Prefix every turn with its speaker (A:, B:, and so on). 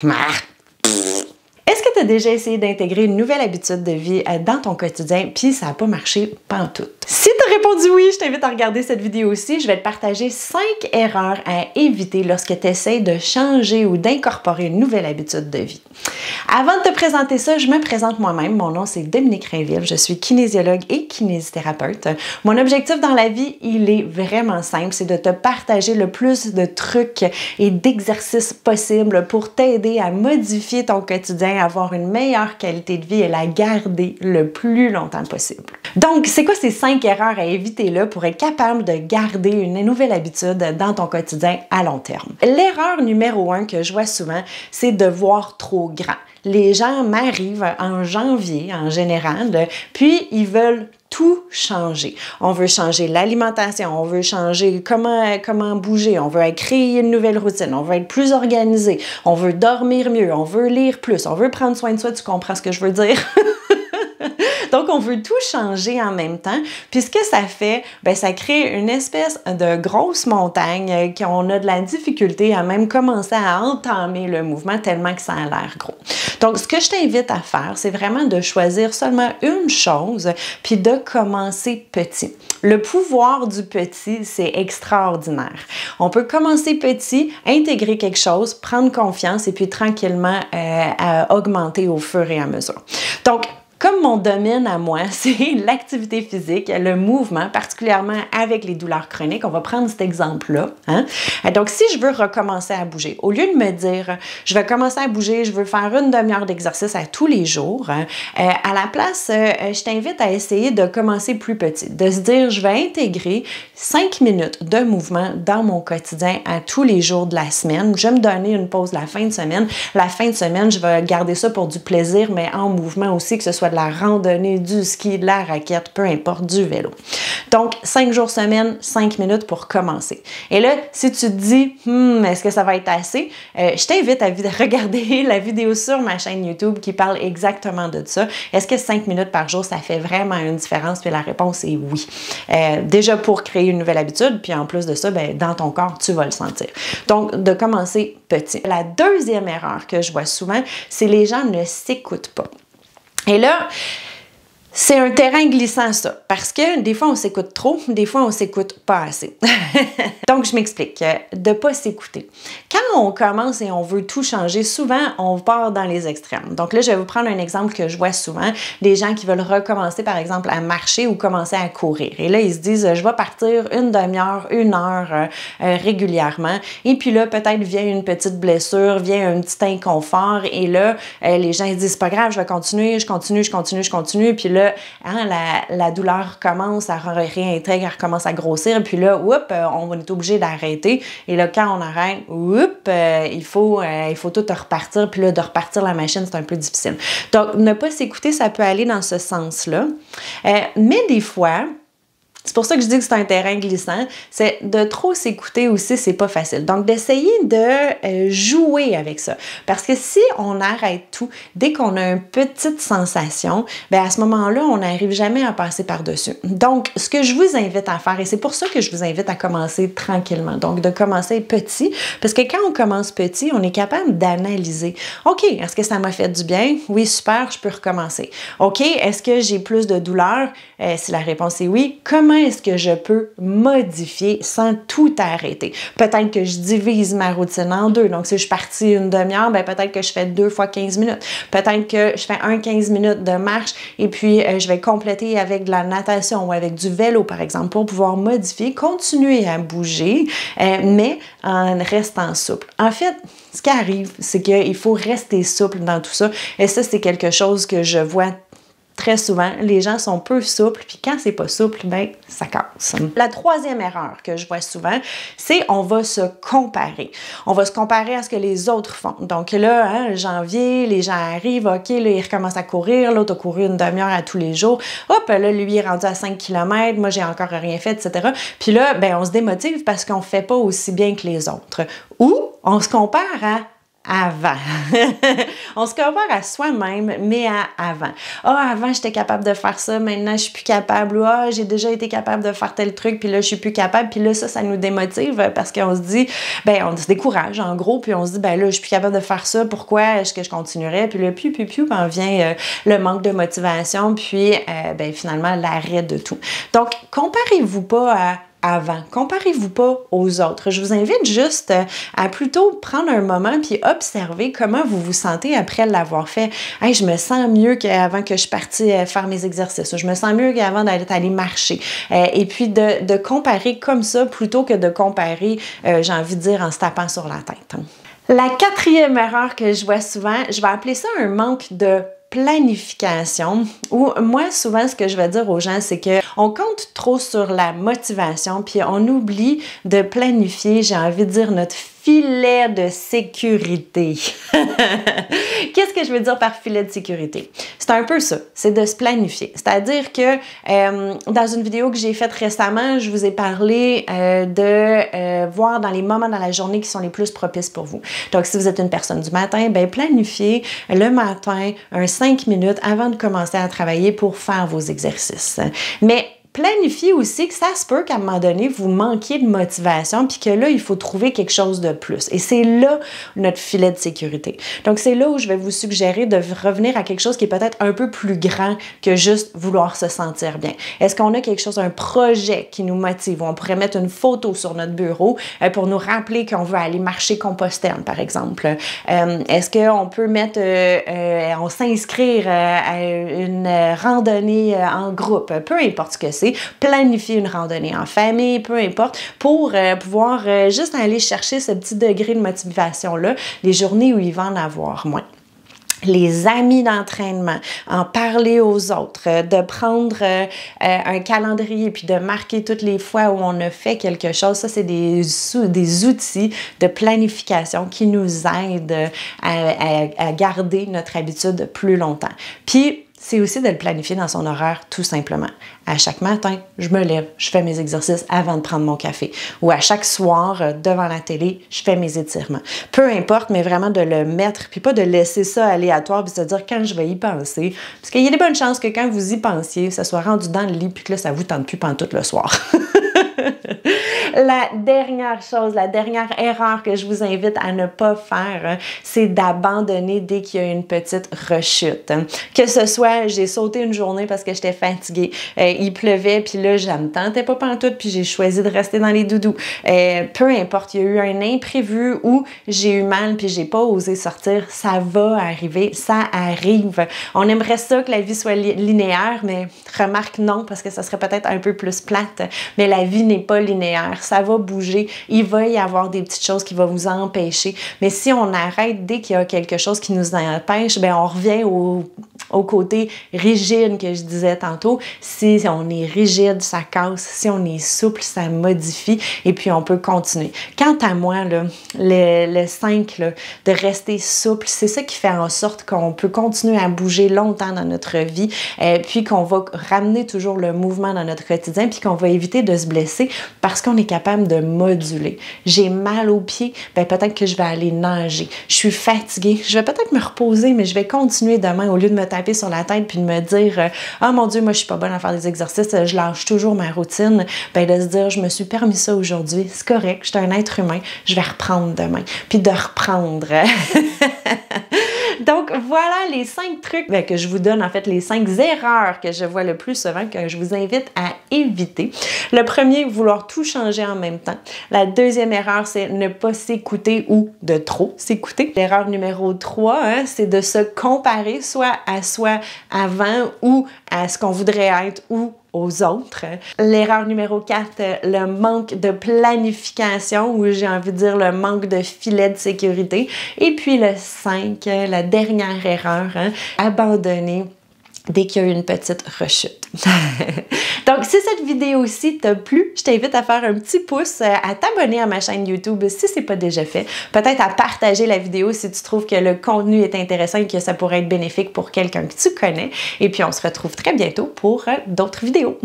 A: Est-ce que tu as déjà essayé d'intégrer une nouvelle habitude de vie dans ton quotidien puis ça n'a pas marché pantoute? Si tu as répondu oui, je t'invite à regarder cette vidéo aussi. Je vais te partager 5 erreurs à éviter lorsque tu essaies de changer ou d'incorporer une nouvelle habitude de vie. Avant de te présenter ça, je me présente moi-même. Mon nom, c'est Dominique Rainville. Je suis kinésiologue et kinésithérapeute. Mon objectif dans la vie, il est vraiment simple. C'est de te partager le plus de trucs et d'exercices possibles pour t'aider à modifier ton quotidien, à avoir une meilleure qualité de vie et la garder le plus longtemps possible. Donc, c'est quoi ces 5 erreurs à éviter là pour être capable de garder une nouvelle habitude dans ton quotidien à long terme? L'erreur numéro 1 que je vois souvent, c'est de voir trop grand. Les gens m'arrivent en janvier en général, puis ils veulent tout changer. On veut changer l'alimentation, on veut changer comment bouger, on veut créer une nouvelle routine, on veut être plus organisé, on veut dormir mieux, on veut lire plus, on veut prendre soin de soi, tu comprends ce que je veux dire? Donc, on veut tout changer en même temps. Puis, ce que ça fait, bien, ça crée une espèce de grosse montagne qu'on a de la difficulté à même commencer à entamer le mouvement tellement que ça a l'air gros. Donc, ce que je t'invite à faire, c'est vraiment de choisir seulement une chose puis de commencer petit. Le pouvoir du petit, c'est extraordinaire. On peut commencer petit, intégrer quelque chose, prendre confiance et puis tranquillement augmenter au fur et à mesure. Donc, comme mon domaine à moi, c'est l'activité physique, le mouvement, particulièrement avec les douleurs chroniques, on va prendre cet exemple-là. Hein? Donc, si je veux recommencer à bouger, au lieu de me dire, je vais commencer à bouger, je veux faire une demi-heure d'exercice à tous les jours, à la place, je t'invite à essayer de commencer plus petit, de se dire, je vais intégrer 5 minutes de mouvement dans mon quotidien à tous les jours de la semaine. Je vais me donner une pause la fin de semaine. La fin de semaine, je vais garder ça pour du plaisir, mais en mouvement aussi, que ce soit de la randonnée, du ski, de la raquette, peu importe, du vélo. Donc, 5 jours semaine, 5 minutes pour commencer. Et là, si tu te dis, est-ce que ça va être assez? Je t'invite à regarder la vidéo sur ma chaîne YouTube qui parle exactement de ça. Est-ce que 5 minutes par jour, ça fait vraiment une différence? Puis la réponse est oui. Déjà pour créer une nouvelle habitude, puis en plus de ça, ben, dans ton corps, tu vas le sentir. Donc, de commencer petit. La deuxième erreur que je vois souvent, c'est les gens ne s'écoutent pas. Et là, c'est un terrain glissant, ça, parce que des fois, on s'écoute trop, des fois, on s'écoute pas assez. Donc, je m'explique, de pas s'écouter. Quand on commence et on veut tout changer, souvent, on part dans les extrêmes. Donc là, je vais vous prendre un exemple que je vois souvent, des gens qui veulent recommencer, par exemple, à marcher ou commencer à courir. Et là, ils se disent, je vais partir une demi-heure, 1 heure régulièrement. Et puis là, peut-être vient une petite blessure, vient un petit inconfort. Et là, les gens ils disent, c'est pas grave, je vais continuer, je continue. Puis là, hein, la douleur commence à réintégrer, elle recommence à grossir, puis là, on est obligé d'arrêter. Et là, quand on arrête, il faut tout repartir, puis là, de repartir la machine, c'est un peu difficile. Donc, ne pas s'écouter, ça peut aller dans ce sens-là. Mais des fois, c'est pour ça que je dis que c'est un terrain glissant, c'est de trop s'écouter aussi, c'est pas facile. Donc, d'essayer de jouer avec ça. Parce que si on arrête tout, dès qu'on a une petite sensation, bien à ce moment-là, on n'arrive jamais à passer par-dessus. Donc, ce que je vous invite à faire, et c'est pour ça que je vous invite à commencer tranquillement, donc de commencer petit, parce que quand on commence petit, on est capable d'analyser. OK, est-ce que ça m'a fait du bien? Oui, super, je peux recommencer. OK, est-ce que j'ai plus de douleur? Si la réponse est oui, comment est-ce que je peux modifier sans tout arrêter? Peut-être que je divise ma routine en 2. Donc, si je suis partie une demi-heure, ben peut-être que je fais 2 fois 15 minutes. Peut-être que je fais 15 minutes de marche et puis je vais compléter avec de la natation ou avec du vélo, par exemple, pour pouvoir modifier, continuer à bouger, mais en restant souple. En fait, ce qui arrive, c'est qu'il faut rester souple dans tout ça. Et ça, c'est quelque chose que je vois très souvent, les gens sont peu souples, puis quand c'est pas souple, ben ça casse. La troisième erreur que je vois souvent, c'est on va se comparer. On va se comparer à ce que les autres font. Donc là, hein, janvier, les gens arrivent, OK, là, ils recommencent à courir, l'autre a couru une demi-heure à tous les jours. Hop, là, lui est rendu à 5 km, moi, j'ai encore rien fait, etc. Puis là, ben on se démotive parce qu'on fait pas aussi bien que les autres. Ou on se compare avant. On se compare à soi-même, mais à avant. Ah, avant, j'étais capable de faire ça, maintenant, je suis plus capable. Ou ah, j'ai déjà été capable de faire tel truc, puis là, je suis plus capable. Puis là, ça nous démotive parce qu'on se dit, ben, on se décourage, en gros, puis on se dit, ben là, je suis plus capable de faire ça, pourquoi est-ce que je continuerais? Puis là, ben, vient le manque de motivation, puis ben, finalement, l'arrêt de tout. Donc, comparez-vous pas à avant. Comparez-vous pas aux autres. Je vous invite juste à plutôt prendre un moment puis observer comment vous vous sentez après l'avoir fait. Hey, je me sens mieux qu'avant que je partis faire mes exercices. Je me sens mieux qu'avant d'aller marcher. Et puis de comparer comme ça plutôt que de comparer, j'ai envie de dire, en se tapant sur la tête. La quatrième erreur que je vois souvent, je vais appeler ça un manque de planification, où moi, souvent, ce que je vais dire aux gens, c'est qu'on compte trop sur la motivation, puis on oublie de planifier, j'ai envie de dire, notre filet de sécurité. Qu'est-ce que je veux dire par filet de sécurité? C'est un peu ça, c'est de se planifier. C'est-à-dire que dans une vidéo que j'ai faite récemment, je vous ai parlé de voir dans les moments dans la journée qui sont les plus propices pour vous. Donc, si vous êtes une personne du matin, ben planifiez le matin 5 minutes avant de commencer à travailler pour faire vos exercices. Mais planifiez aussi que ça se peut qu'à un moment donné, vous manquiez de motivation puis que là, il faut trouver quelque chose de plus. Et c'est là notre filet de sécurité. Donc, c'est là où je vais vous suggérer de revenir à quelque chose qui est peut-être un peu plus grand que juste vouloir se sentir bien. Est-ce qu'on a quelque chose, un projet qui nous motive? On pourrait mettre une photo sur notre bureau pour nous rappeler qu'on veut aller marcher Compostelle, par exemple. Est-ce qu'on peut mettre, on s'inscrire à une randonnée en groupe? Peu importe ce que c'est. Planifier une randonnée en famille, peu importe, pour pouvoir juste aller chercher ce petit degré de motivation-là, les journées où il va en avoir moins. Les amis d'entraînement, en parler aux autres, de prendre un calendrier puis de marquer toutes les fois où on a fait quelque chose. Ça, c'est des outils de planification qui nous aident à garder notre habitude plus longtemps. Puis, c'est aussi de le planifier dans son horaire, tout simplement. À chaque matin, je me lève, je fais mes exercices avant de prendre mon café. Ou à chaque soir, devant la télé, je fais mes étirements. Peu importe, mais vraiment de le mettre, puis pas de laisser ça aléatoire, puis se dire quand je vais y penser. Parce qu'il y a des bonnes chances que quand vous y pensiez, ça soit rendu dans le lit, puis que là, ça vous tente plus pantoute le soir. La dernière chose, la dernière erreur que je vous invite à ne pas faire, c'est d'abandonner dès qu'il y a une petite rechute. Que ce soit, j'ai sauté une journée parce que j'étais fatiguée, il pleuvait, puis là, je me tentais pas pantoute, puis j'ai choisi de rester dans les doudous. Peu importe, il y a eu un imprévu où j'ai eu mal, puis j'ai pas osé sortir, ça va arriver, ça arrive. On aimerait ça que la vie soit linéaire, mais remarque non, parce que ça serait peut-être un peu plus plate, mais la vie n'est pas linéaire, ça va bouger, il va y avoir des petites choses qui vont vous empêcher, mais si on arrête dès qu'il y a quelque chose qui nous empêche, ben on revient au côté rigide que je disais tantôt. Si on est rigide, ça casse, si on est souple, ça modifie, et puis on peut continuer. Quant à moi, là, le 5, là, de rester souple, c'est ça qui fait en sorte qu'on peut continuer à bouger longtemps dans notre vie, puis qu'on va ramener toujours le mouvement dans notre quotidien, puis qu'on va éviter de se blesser parce qu'on est capable de moduler. J'ai mal aux pieds, ben peut-être que je vais aller nager. Je suis fatiguée, je vais peut-être me reposer, mais je vais continuer demain au lieu de me taper sur la tête puis de me dire « Ah mon Dieu, moi je suis pas bonne à faire des exercices, je lâche toujours ma routine. » Ben de se dire « Je me suis permis ça aujourd'hui, c'est correct, je suis un être humain, je vais reprendre demain. » Puis de reprendre. Donc, voilà les 5 trucs que je vous donne, en fait, les 5 erreurs que je vois le plus souvent, que je vous invite à éviter. Le premier, vouloir tout changer en même temps. La deuxième erreur, c'est ne pas s'écouter ou de trop s'écouter. L'erreur numéro 3, c'est de se comparer soit à soi avant ou à ce qu'on voudrait être ou aux autres. L'erreur numéro 4, le manque de planification, ou j'ai envie de dire le manque de filet de sécurité. Et puis le 5, la dernière erreur, abandonner dès qu'il y a eu une petite rechute. Donc, si cette vidéo-ci t'a plu, je t'invite à faire un petit pouce, à t'abonner à ma chaîne YouTube si ce n'est pas déjà fait. Peut-être à partager la vidéo si tu trouves que le contenu est intéressant et que ça pourrait être bénéfique pour quelqu'un que tu connais. Et puis, on se retrouve très bientôt pour d'autres vidéos.